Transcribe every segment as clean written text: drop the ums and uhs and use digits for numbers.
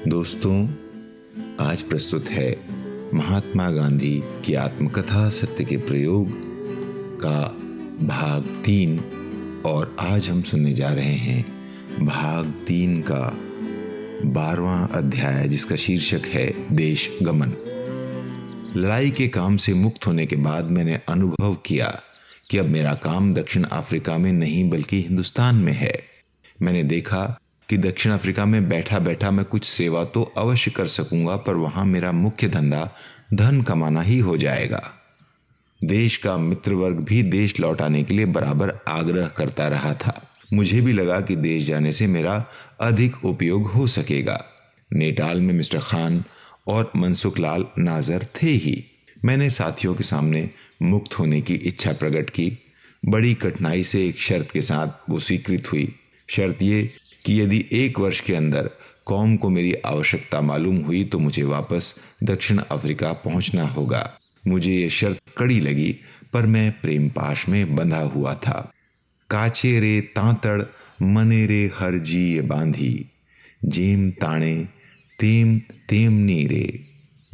दोस्तों, आज प्रस्तुत है महात्मा गांधी की आत्मकथा सत्य के प्रयोग का भाग 3 और आज हम सुनने जा रहे हैं भाग 3 का 12वां अध्याय, जिसका शीर्षक है देश गमन। लड़ाई के काम से मुक्त होने के बाद मैंने अनुभव किया कि अब मेरा काम दक्षिण अफ्रीका में नहीं बल्कि हिंदुस्तान में है। मैंने देखा कि दक्षिण अफ्रीका में बैठा बैठा मैं कुछ सेवा तो अवश्य कर सकूंगा, पर वहां मेरा मुख्य धंधा धन कमाना ही हो जाएगा। देश का मित्र वर्ग भी देश लौटाने के लिए बराबर आग्रह करता रहा था। मुझे भी लगा कि देश जाने से मेरा अधिक उपयोग हो सकेगा। नेटाल में मिस्टर खान और मनसुख लाल नाजर थे ही। मैंने साथियों के सामने मुक्त होने की इच्छा प्रकट की। बड़ी कठिनाई से एक शर्त के साथ वो स्वीकृत हुई। शर्त ये कि यदि 1 वर्ष के अंदर कौम को मेरी आवश्यकता मालूम हुई तो मुझे वापस दक्षिण अफ्रीका पहुंचना होगा। मुझे ये शर्त कड़ी लगी, पर मैं प्रेम पाश में बंधा हुआ था। काचे रे तांतड़ मने रे हर जी ये बांधी, जेम ताणे तेम तेमनी रे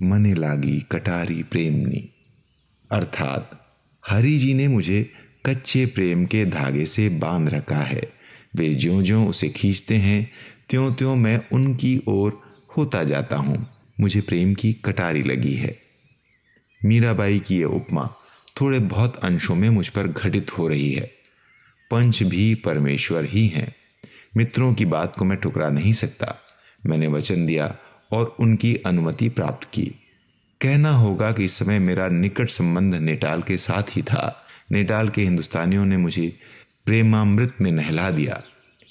मने लागी कटारी प्रेमनी। अर्थात हरि जी ने मुझे कच्चे प्रेम के धागे से बांध रखा है। वे ज्यों-ज्यों उसे खींचते हैं त्यों-त्यों मैं उनकी ओर होता जाता हूँ। मुझे प्रेम की कटारी लगी है। मीराबाई की ये उपमा थोड़े बहुत अंशों में मुझ पर घटित हो रही है। पंच भी परमेश्वर ही हैं। मित्रों की बात को मैं ठुकरा नहीं सकता। मैंने वचन दिया और उनकी अनुमति प्राप्त की। कहना होगा कि इस समय मेरा निकट संबंध नेटाल के साथ ही था। नेटाल के हिंदुस्तानियों ने मुझे प्रेमामृत में नहला दिया।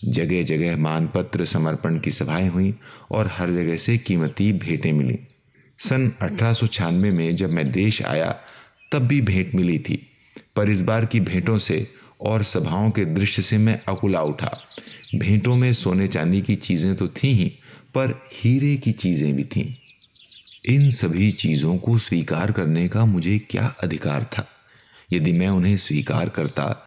जगह जगह मानपत्र समर्पण की सभाएं हुई और हर जगह से कीमती भेंटें मिली। सन 1896 में जब मैं देश आया तब भी भेंट मिली थी, पर इस बार की भेंटों से और सभाओं के दृश्य से मैं अकुला उठा। भेंटों में सोने चांदी की चीजें तो थीं ही, पर हीरे की चीजें भी थीं। इन सभी चीजों को स्वीकार करने का मुझे क्या अधिकार था? यदि मैं उन्हें स्वीकार करता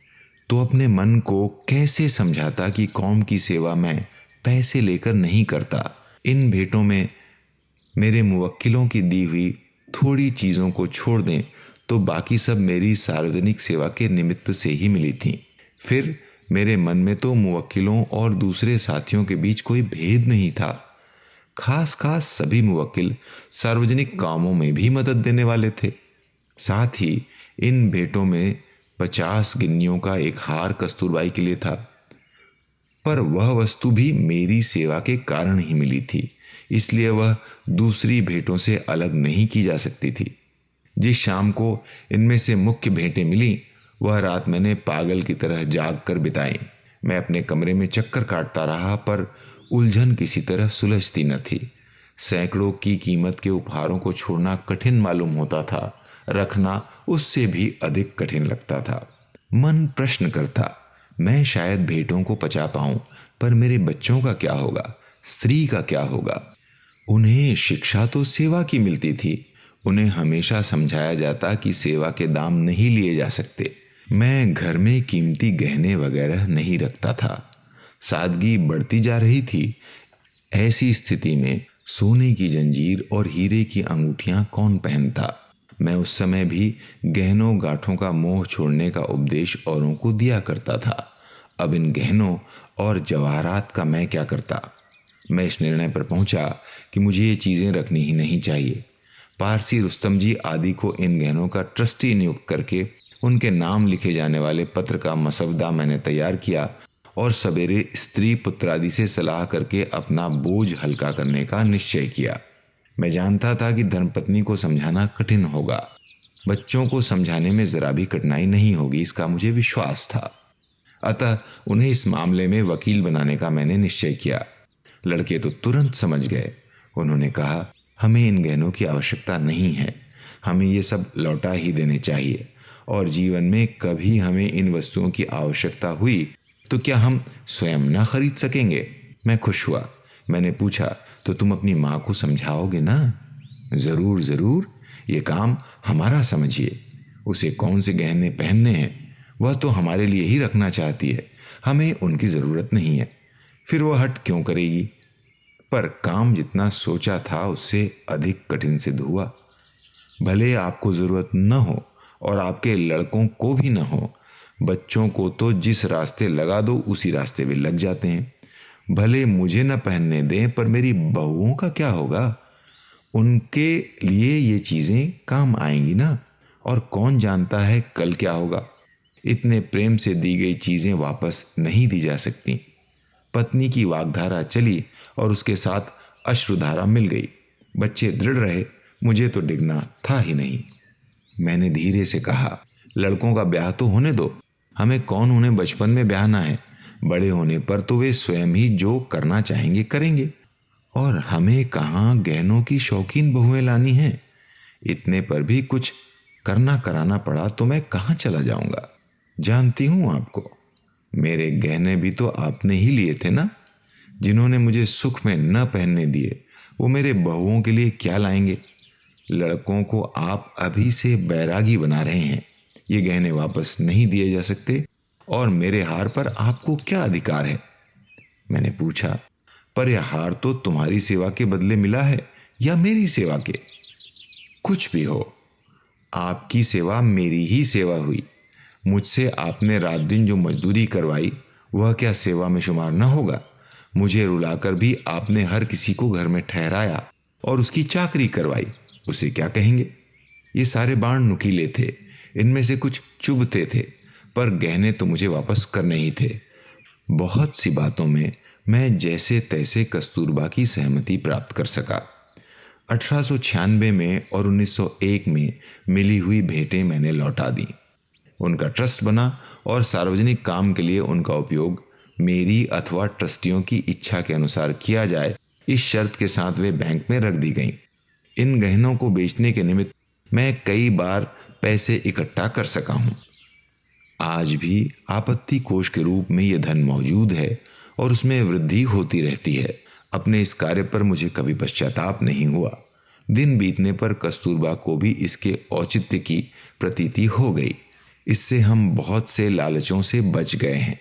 तो अपने मन को कैसे समझाता कि कौम की सेवा मैं पैसे लेकर नहीं करता। इन भेंटों में मेरे मुवक्किलों की दी हुई थोड़ी चीज़ों को छोड़ दें तो बाकी सब मेरी सार्वजनिक सेवा के निमित्त से ही मिली थी। फिर मेरे मन में तो मुवक्किलों और दूसरे साथियों के बीच कोई भेद नहीं था। खास खास सभी मुवक्किल सार्वजनिक कामों में भी मदद देने वाले थे। साथ ही इन भेंटों में 50 गिन्नियों का एक हार कस्तूरबाई के लिए था, पर वह वस्तु भी मेरी सेवा के कारण ही मिली थी, इसलिए वह दूसरी भेंटों से अलग नहीं की जा सकती थी। जिस शाम को इनमें से मुख्य भेंटें मिली, वह रात मैंने पागल की तरह जाग कर बिताई। मैं अपने कमरे में चक्कर काटता रहा, पर उलझन किसी तरह सुलझती न थी। सैकड़ों की कीमत के उपहारों को छोड़ना कठिन मालूम होता था, रखना उससे भी अधिक कठिन लगता था। मन प्रश्न करता, मैं शायद भेंटों को पचा पाऊं, पर मेरे बच्चों का क्या होगा? स्त्री का क्या होगा? उन्हें शिक्षा तो सेवा की मिलती थी। उन्हें हमेशा समझाया जाता कि सेवा के दाम नहीं लिए जा सकते। मैं घर में कीमती गहने वगैरह नहीं रखता था। सादगी बढ़ती जा रही थी। ऐसी स्थिति में सोने की जंजीर और हीरे की अंगूठियां कौन पहनता? मैं उस समय भी गहनों गांठों का मोह छोड़ने का उपदेश औरों को दिया करता था। अब इन गहनों और जवाहरात का मैं क्या करता? मैं इस निर्णय पर पहुंचा कि मुझे ये चीज़ें रखनी ही नहीं चाहिए। पारसी रुस्तम जी आदि को इन गहनों का ट्रस्टी नियुक्त करके उनके नाम लिखे जाने वाले पत्र का मसवदा मैंने तैयार किया और सवेरे स्त्री पुत्र आदि से सलाह करके अपना बोझ हल्का करने का निश्चय किया। मैं जानता था कि धर्मपत्नी को समझाना कठिन होगा। बच्चों को समझाने में जरा भी कठिनाई नहीं होगी, इसका मुझे विश्वास था। अतः उन्हें इस मामले में वकील बनाने का मैंने निश्चय किया। लड़के तो तुरंत समझ गए। उन्होंने कहा, हमें इन गहनों की आवश्यकता नहीं है, हमें ये सब लौटा ही देने चाहिए, और जीवन में कभी हमें इन वस्तुओं की आवश्यकता हुई तो क्या हम स्वयं न खरीद सकेंगे? मैं खुश हुआ। मैंने पूछा, तो तुम अपनी माँ को समझाओगे ना? जरूर जरूर, ये काम हमारा समझिए। उसे कौन से गहने पहनने हैं वह तो हमारे लिए ही रखना चाहती है, हमें उनकी जरूरत नहीं है। फिर वह हट क्यों करेगी? पर काम जितना सोचा था उससे अधिक कठिन सिद्ध हुआ। भले आपको ज़रूरत न हो और आपके लड़कों को भी न हो, बच्चों को तो जिस रास्ते लगा दो उसी रास्ते वे लग जाते हैं। भले मुझे न पहनने दें, पर मेरी बहुओं का क्या होगा? उनके लिए ये चीज़ें काम आएंगी ना, और कौन जानता है कल क्या होगा। इतने प्रेम से दी गई चीज़ें वापस नहीं दी जा सकती। पत्नी की वाग्धारा चली और उसके साथ अश्रुधारा मिल गई। बच्चे दृढ़ रहे, मुझे तो डिगना था ही नहीं। मैंने धीरे से कहा, लड़कों का ब्याह तो होने दो, हमें कौन उन्हें बचपन में ब्याहना है। बड़े होने पर तो वे स्वयं ही जो करना चाहेंगे करेंगे, और हमें कहाँ गहनों की शौकीन बहुएं लानी हैं। इतने पर भी कुछ करना कराना पड़ा तो मैं कहाँ चला जाऊंगा। जानती हूँ आपको, मेरे गहने भी तो आपने ही लिए थे ना। जिन्होंने मुझे सुख में न पहनने दिए, वो मेरे बहुओं के लिए क्या लाएंगे। लड़कों को आप अभी से बैरागी बना रहे हैं। ये गहने वापस नहीं दिए जा सकते, और मेरे हार पर आपको क्या अधिकार है? मैंने पूछा, पर यह हार तो तुम्हारी सेवा के बदले मिला है या मेरी सेवा के? कुछ भी हो, आपकी सेवा मेरी ही सेवा हुई। मुझसे आपने रात दिन जो मजदूरी करवाई, वह क्या सेवा में शुमार न होगा? मुझे रुलाकर भी आपने हर किसी को घर में ठहराया और उसकी चाकरी करवाई, उसे क्या कहेंगे? ये सारे बाण नुकीले थे, इनमें से कुछ चुभते थे, पर गहने तो मुझे वापस करने ही थे। बहुत सी बातों में मैं जैसे तैसे कस्तूरबा की सहमति प्राप्त कर सका। 1896 में और 1901 में मिली हुई भेंटें मैंने लौटा दी। उनका ट्रस्ट बना और सार्वजनिक काम के लिए उनका उपयोग मेरी अथवा ट्रस्टियों की इच्छा के अनुसार किया जाए, इस शर्त के साथ वे बैंक में रख दी गईं। इन गहनों को बेचने के निमित्त मैं कई बार पैसे इकट्ठा कर सका हूँ। आज भी आपत्ति कोष के रूप में यह धन मौजूद है और उसमें वृद्धि होती रहती है। अपने इस कार्य पर मुझे कभी पश्चाताप नहीं हुआ। दिन बीतने पर कस्तूरबा को भी इसके औचित्य की प्रतीति हो गई। इससे हम बहुत से लालचों से बच गए हैं।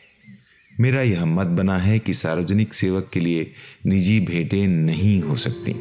मेरा यह मत बना है कि सार्वजनिक सेवक के लिए निजी भेंटें नहीं हो सकती।